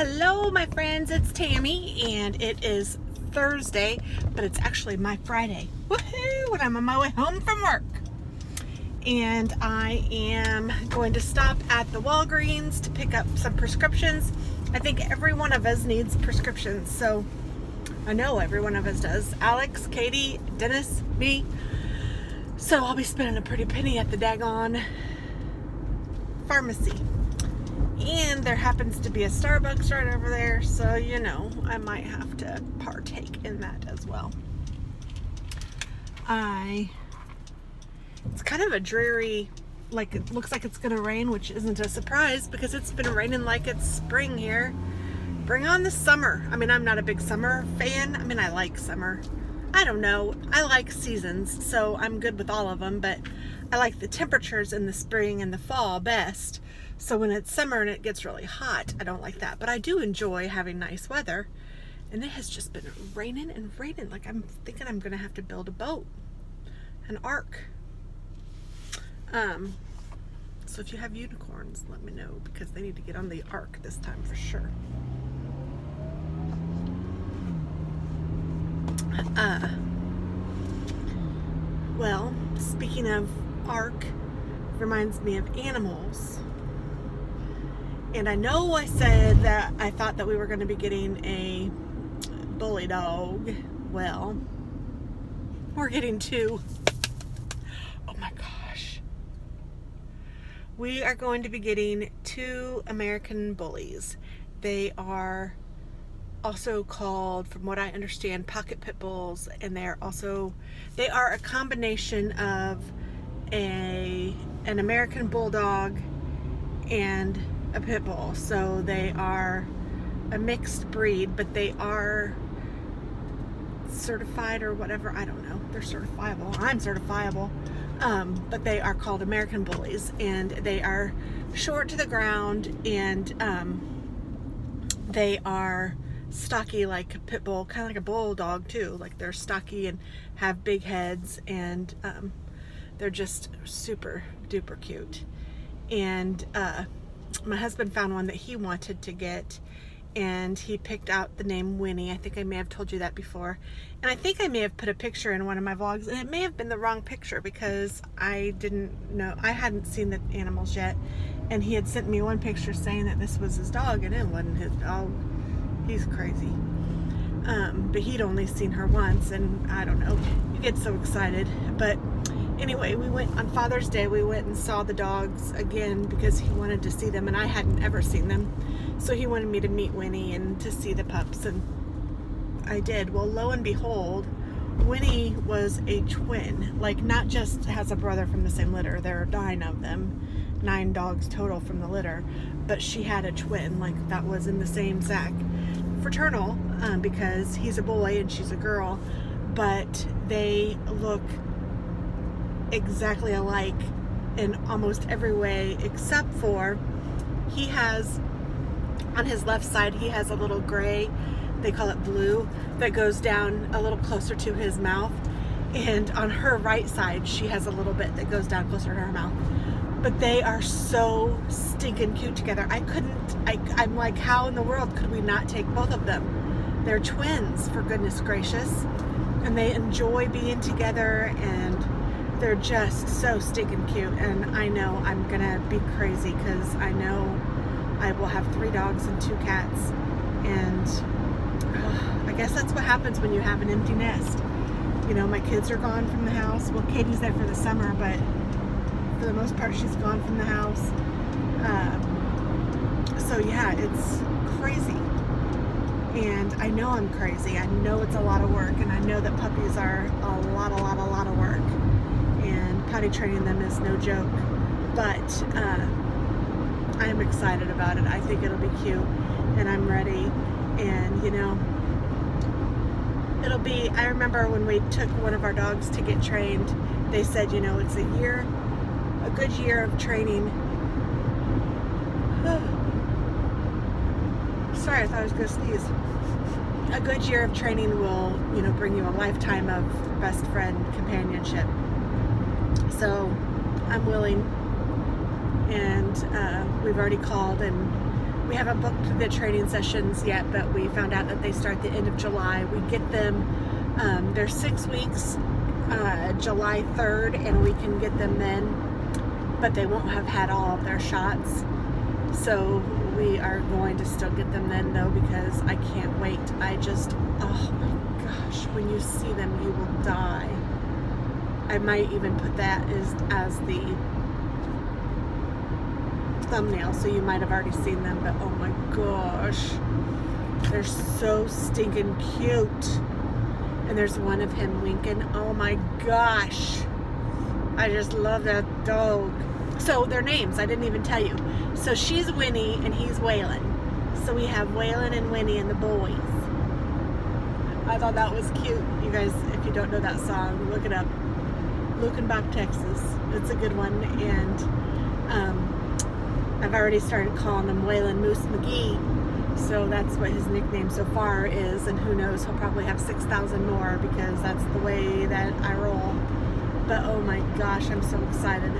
Hello my friends, it's Tammy and it is Thursday, but it's actually my Friday. Woohoo! When I'm on my way home from work. And I am going to stop at the Walgreens to pick up some prescriptions. I think every one of us needs prescriptions, so I know every one of us does. Alex, Katie, Dennis, me. So I'll be spending a pretty penny at the daggone pharmacy. And there happens to be a Starbucks right over there, so you know, I might have to partake in that as well. It's kind of a dreary, like it looks like it's gonna rain, which isn't a surprise because it's been raining like it's spring here. Bring on the summer. I mean, I'm not a big summer fan. I mean, I like summer. I don't know. I like seasons, so I'm good with all of them, but I like the temperatures in the spring and the fall best. So when it's summer and it gets really hot, I don't like that. But I do enjoy having nice weather. And it has just been raining and raining. Like I'm thinking I'm going to have to build a boat. An ark. So if you have unicorns, let me know because they need to get on the ark this time for sure. Well, speaking of ark, reminds me of animals. And I know I said that I thought that we were going to be getting a bully dog. Well, we're getting two. Oh my gosh. We are going to be getting two American bullies. They are also called, from what I understand, pocket pit bulls, and they are a combination of an American bulldog and a pit bull. So they are a mixed breed, but they are certified or whatever. I don't know. They're certifiable. I'm certifiable. But they are called American bullies, and they are short to the ground, and they are stocky like a pit bull, kind of like a bulldog too. Like they're stocky and have big heads, and they're just super duper cute. And my husband found one that he wanted to get, and he picked out the name Winnie. I think I may have told you that before. And I think I may have put a picture in one of my vlogs, and it may have been the wrong picture because I didn't know, I hadn't seen the animals yet. And he had sent me one picture saying that this was his dog, and it wasn't his dog. He's crazy. But he'd only seen her once, and I don't know, you get so excited. But anyway, we went on Father's Day, we went and saw the dogs again because he wanted to see them, and I hadn't ever seen them. So he wanted me to meet Winnie and to see the pups, and I did. Well, lo and behold, Winnie was a twin. Like, not just has a brother from the same litter, there are 9 of them, 9 dogs total from the litter, but she had a twin, like that was in the same sack. Fraternal, because he's a boy and she's a girl, but they look exactly alike in almost every way, except for he has, on his left side, he has a little gray, they call it blue, that goes down a little closer to his mouth. And on her right side, she has a little bit that goes down closer to her mouth. But they are so stinking cute together. I'm like, how in the world could we not take both of them? They're twins, for goodness gracious. And they enjoy being together, and they're just so stinking cute. And I know I'm gonna be crazy because I know I will have 3 dogs and 2 cats. And I guess that's what happens when you have an empty nest. You know, my kids are gone from the house. Well, Katie's there for the summer, but for the most part, she's gone from the house. So yeah, it's crazy. And I know I'm crazy. I know it's a lot of work, and I know that puppies are a lot of work. And potty training them is no joke. But I am excited about it. I think it'll be cute, and I'm ready. And you know, it'll be, I remember when we took one of our dogs to get trained, they said, you know, it's a good year of training. Sorry, I thought I was going to sneeze. A good year of training will, you know, bring you a lifetime of best friend companionship. So I'm willing, and we've already called and We haven't booked the training sessions yet, but we found out that they start the end of July. We get them, they're 6 weeks, July 3rd, and we can get them then, but they won't have had all of their shots. So we are going to still get them then though, because I can't wait. I just, oh my gosh, when you see them, you will die. I might even put that as the thumbnail, so you might have already seen them, but oh my gosh, they're so stinking cute. And there's one of him winking. Oh my gosh, I just love that dog. So their names, I didn't even tell you. So she's Winnie and he's Waylon. So we have Waylon and Winnie and the boys. I thought that was cute. You guys, if you don't know that song, look it up. Lukenbach, Texas. It's a good one. And I've already started calling him Waylon Moose McGee. So that's what his nickname so far is. And who knows, he'll probably have 6,000 more, because that's the way that I roll. But oh my gosh, I'm so excited.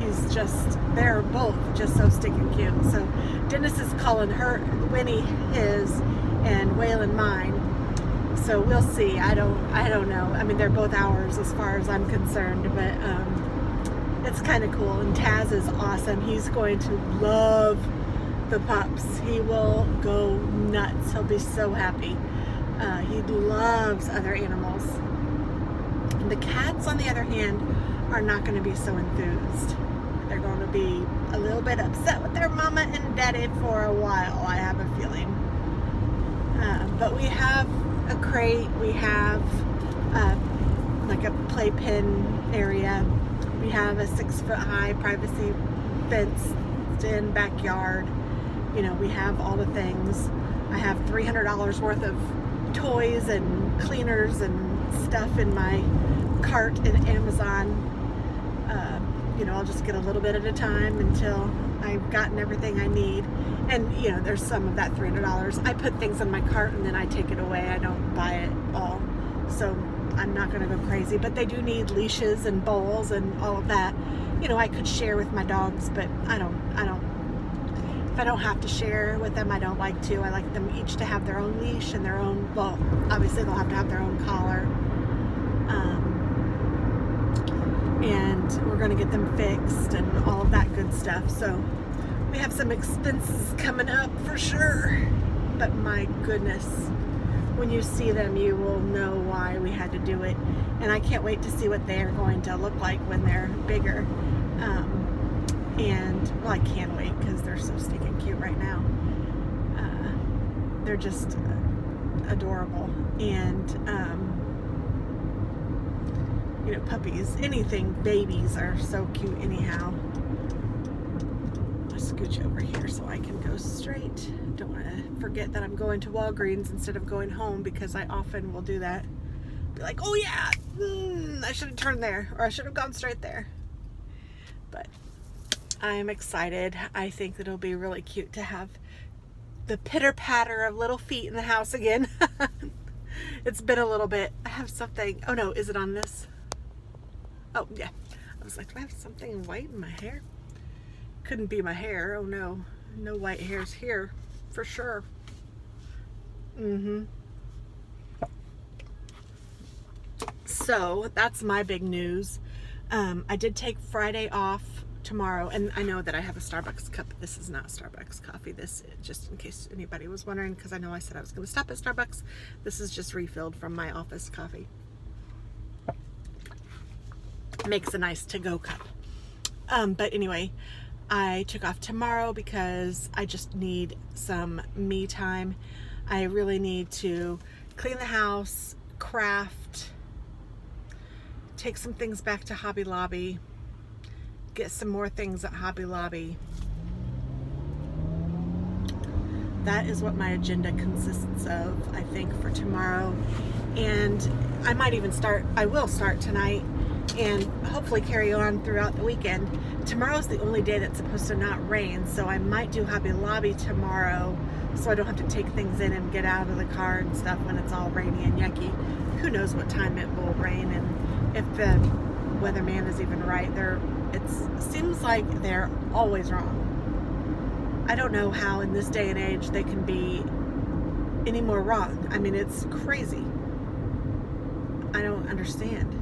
He's just, they're both just so stinking cute. So Dennis is calling her Winnie his and Waylon mine. So we'll see. I don't know. I mean, they're both ours as far as I'm concerned, but it's kind of cool. And Taz is awesome. He's going to love the pups. He will go nuts. He'll be so happy. He loves other animals. The cats, on the other hand, are not going to be so enthused. They're going to be a little bit upset with their mama and daddy for a while, I have a feeling. But we have a crate, we have like a playpen area, we have a 6-foot-high privacy fenced in backyard. You know, we have all the things. I have $300 worth of toys and cleaners and stuff in my cart in Amazon. You know, I'll just get a little bit at a time until I've gotten everything I need. And you know, there's some of that $300. I put things in my cart and then I take it away. I don't buy it all. So I'm not going to go crazy. But they do need leashes and bowls and all of that. You know, I could share with my dogs, but I don't. If I don't have to share with them, I don't like to. I like them each to have their own leash and their own, well, obviously they'll have to have their own collar. And we're going to get them fixed and all of that good stuff. So we have some expenses coming up for sure. But my goodness, when you see them, you will know why we had to do it. And I can't wait to see what they are going to look like when they're bigger. And, well, I can't wait because they're so stinking cute right now. They're just adorable. And, you know, puppies, anything, babies are so cute anyhow. I'll scooch over here so I can go straight. Don't want to forget that I'm going to Walgreens instead of going home, because I often will do that. Be like, oh yeah, I should have turned there, or I should have gone straight there. But I am excited. I think that it'll be really cute to have the pitter patter of little feet in the house again. It's been a little bit. I have something. Oh no, is it on this? Oh yeah. I was like, do I have something white in my hair? Couldn't be my hair. Oh no. No white hairs here for sure. So that's my big news. I did take Friday off tomorrow, and I know that I have a Starbucks cup. This is not Starbucks coffee. This, just in case anybody was wondering, because I know I said I was going to stop at Starbucks. This is just refilled from my office coffee. Makes a nice to-go cup. But anyway, I took off tomorrow because I just need some me time. I really need to clean the house, craft, take some things back to Hobby Lobby, get some more things at Hobby Lobby. That is what my agenda consists of, I think, for tomorrow. And I might even start, I will start tonight and hopefully carry on throughout the weekend. Tomorrow's the only day that's supposed to not rain, so I might do Hobby Lobby tomorrow so I don't have to take things in and get out of the car and stuff when it's all rainy and yucky. Who knows what time it will rain, and if the weatherman is even right. It seems like they're always wrong. I don't know how in this day and age they can be any more wrong. I mean, it's crazy. I don't understand.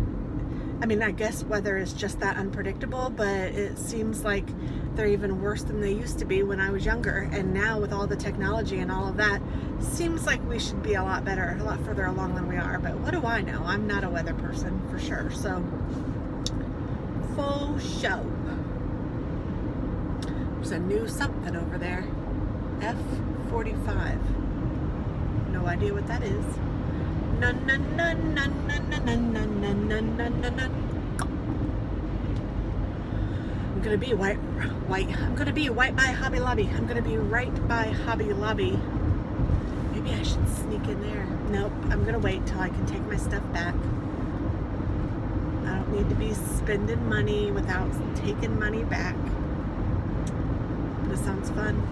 I mean, I guess weather is just that unpredictable, but it seems like they're even worse than they used to be when I was younger. And now with all the technology and all of that, seems like we should be a lot better, a lot further along than we are. But what do I know? I'm not a weather person for sure. So, faux show. There's a new something over there. F45. No idea what that is. I'm gonna be I'm gonna be right by Hobby Lobby. I'm gonna be right by Hobby Lobby. Maybe I should sneak in there. Nope, I'm gonna wait till I can take my stuff back. I don't need to be spending money without taking money back. This sounds fun.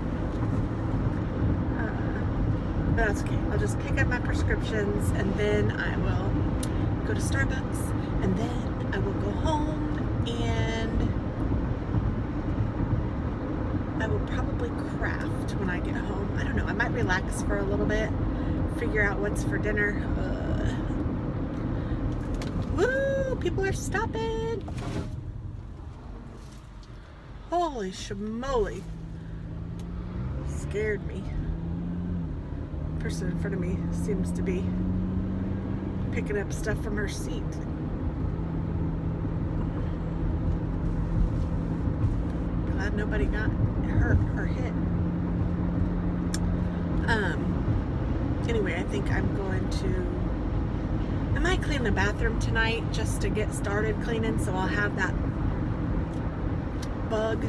But that's okay. I'll just pick up my prescriptions and then I will go to Starbucks and then I will go home and I will probably craft when I get home. I don't know. I might relax for a little bit, figure out what's for dinner. Woo! People are stopping. Holy schmoly. Scared me. Person in front of me seems to be picking up stuff from her seat. Glad nobody got hurt or hit. Anyway, I think I'm going to, I might clean the bathroom tonight just to get started cleaning, so I'll have that bug,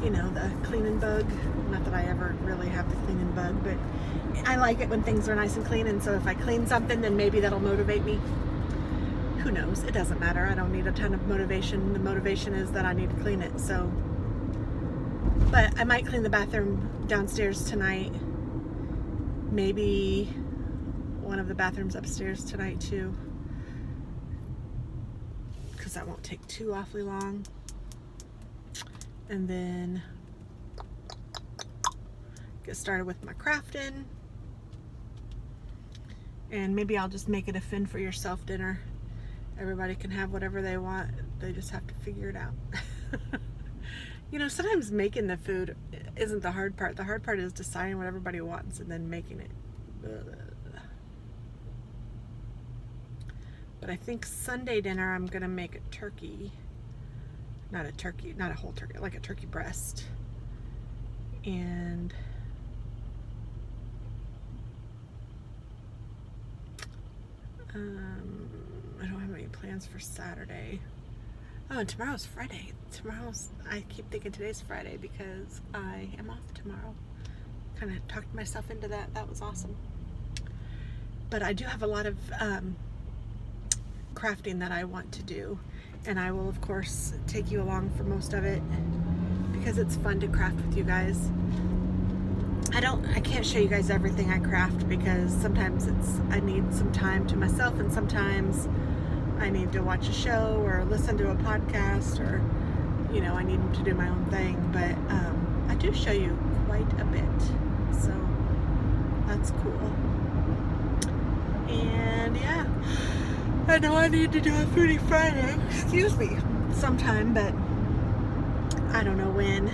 you know, the cleaning bug. Not that I ever really have the cleaning bug, but I like it when things are nice and clean, and so if I clean something, then maybe that'll motivate me. Who knows? It doesn't matter. I don't need a ton of motivation. The motivation is that I need to clean it, so. But I might clean the bathroom downstairs tonight. Maybe one of the bathrooms upstairs tonight too, because that won't take too awfully long. And then get started with my crafting. And maybe I'll just make it a fin for yourself dinner. Everybody can have whatever they want. They just have to figure it out. You know, sometimes making the food isn't the hard part. The hard part is deciding what everybody wants and then making it. But I think Sunday dinner I'm gonna make a turkey. Not a turkey, not a whole turkey, like a turkey breast. And I don't have any plans for Saturday. Oh, and tomorrow's Friday. I keep thinking today's Friday because I am off tomorrow. Kind of talked myself into that. That was awesome. But I do have a lot of crafting that I want to do. And I will, of course, take you along for most of it because it's fun to craft with you guys. I can't show you guys everything I craft because sometimes I need some time to myself, and sometimes I need to watch a show or listen to a podcast, or, you know, I need to do my own thing. But I do show you quite a bit, so that's cool. And yeah, I know I need to do a Foodie Friday, excuse me, sometime, but I don't know when.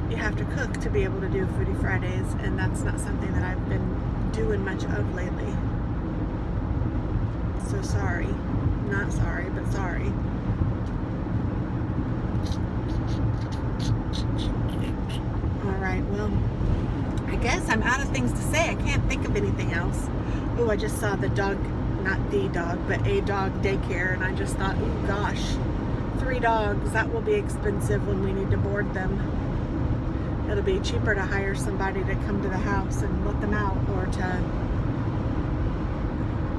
You have to cook to be able to do Foodie Fridays, and that's not something that I've been doing much of lately. So sorry. Not sorry, but sorry. Alright, well, I guess I'm out of things to say. I can't think of anything else. Oh, I just saw the dog, not the dog, but a dog daycare, and I just thought, oh gosh, 3 dogs, that will be expensive when we need to board them. It'll be cheaper to hire somebody to come to the house and let them out, or to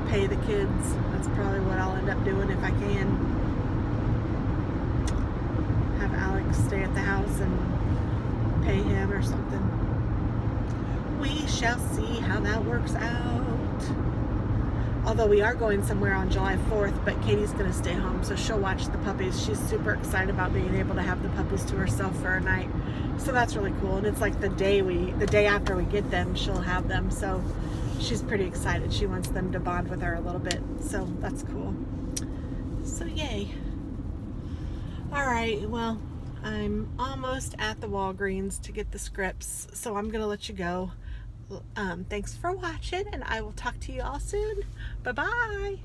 pay the kids. That's probably what I'll end up doing if I can. Have Alex stay at the house and pay him or something. We shall see how that works out. Although we are going somewhere on July 4th, but Katie's going to stay home, so she'll watch the puppies. She's super excited about being able to have the puppies to herself for a night. So that's really cool. And it's like the day after we get them, she'll have them. So she's pretty excited. She wants them to bond with her a little bit. So that's cool. So yay. All right, well, I'm almost at the Walgreens to get the scripts, so I'm gonna let you go. Thanks for watching, and I will talk to you all soon. Bye-bye.